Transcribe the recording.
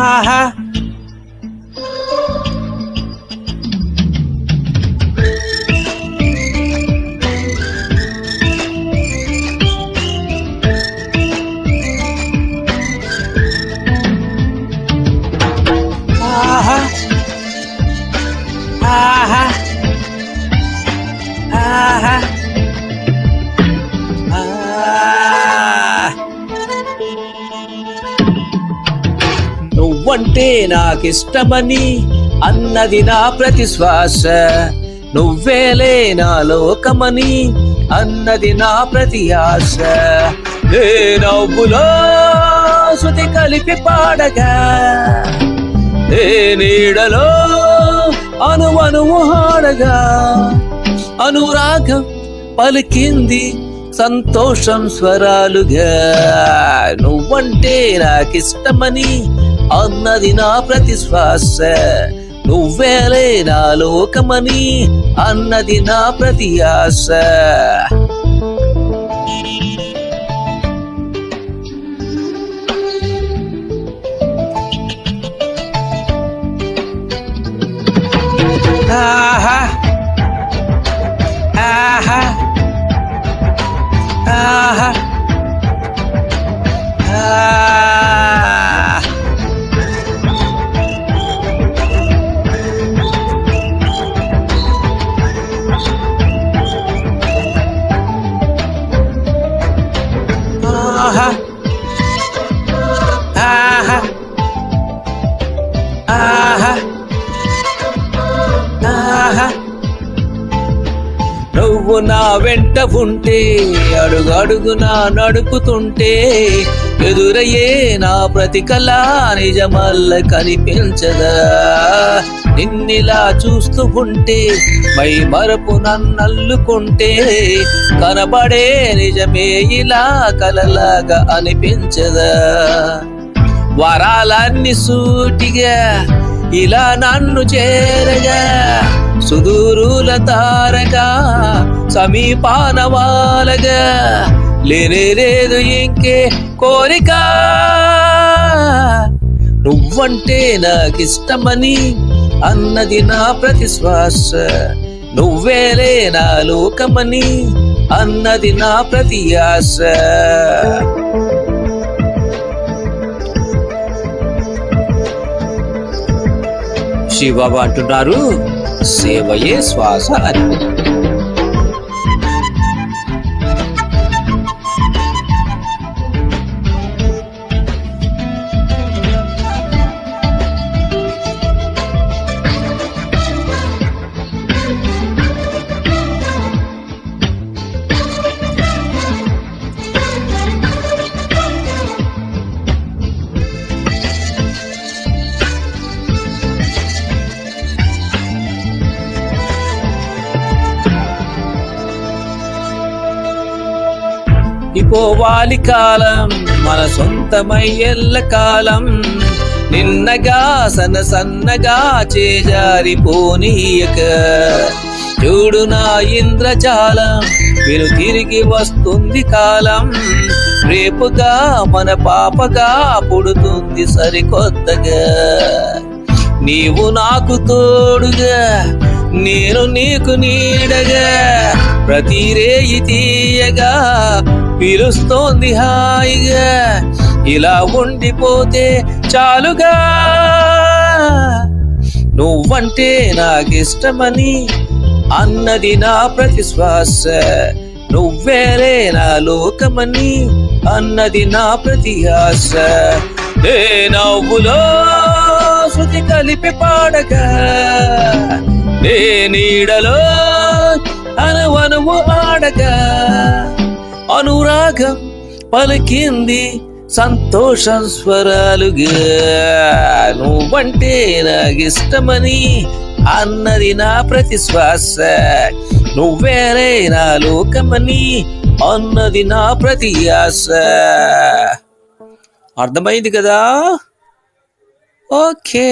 ఆహా ఆహా ఆహా ఆహా నువ్వంటే నాకిష్టమని అన్నది నా ప్రతి శ్వాస, నువ్వేలే నా లోకమని అన్నది నా ప్రతి ఆశ. నే నవ్వులో శృతి కలిపి పాడగా, ఏ నీడలో అనువనువు హాడగా, అనురాగం పలికింది సంతోషం స్వరాలుగా. నువ్వంటే నాకిష్టమని అన్నది నా ప్రతి శ్వాస, నువ్వేలే నా లోకమని అన్నది నా ప్రతి ఆశ. ఆహా ఆహా ఆహా ఆహా ఆహా ఆహా ఆహా నువ్వు నా వెంట ఉంటే, అడుగడుగునా నడుపుతుంటే, ఎదురయ్యే నా ప్రతి కళ నిజమల్ల కనిపించదా. నిన్నిలా చూస్తూ ఉంటే మై మరపు నన్నల్లుకుంటే, కనబడే నిజమే ఇలా కలలాగా అనిపించదా. వరాలన్నీ సూటిగా ఇలా నన్ను చేరగా, సుదూరుల తారగా సమీపాన వాలగా, లేనేలేదు ఇంకే కోరిక. నువ్వంటే నాకిష్టమని అన్నది నా ప్రతి శ్వాస, నువ్వేలే నా లోకమని అన్నది నా ప్రతి ఆశ. శివబాబా అంటున్నారు, సేవయే శ్వాస అని. పోవాలి కాలం మన సొంతమై ఎల్ల కాలం, నిన్నగా సన్నగా చేజారిపోనీయక. చూడు నా ఇంద్రజాలం విను తిరిగి వస్తుంది కాలం, రేపుగా మన పాపగా పుడుతుంది సరికొత్తగా. నీవు నాకు తోడుగా, నేను నీకు నీడగా, ప్రతి రేయి తీయగా పిలుస్తోంది హాయిగా. ఇలా ఉండిపోతే చాలుగా. నువ్వంటే నాకిష్టమని అన్నది నా ప్రతి శ్వాస, నువ్వేలే నా లోకమని అన్నది నా ప్రతి ఆశ. ఏ నవ్వులో శృతి కలిపి పాడగా, ఏ నీడలో అనువనువు ఆడగా, అనురాగం పలికింది సంతోషం స్వరాలుగా. నువ్వంటే నాకిష్టమని అన్నది నా ప్రతి శ్వాస, నువ్వేలే నా లోకమని అన్నది నా ప్రతి ఆశ. అర్థమైంది కదా? ఓకే.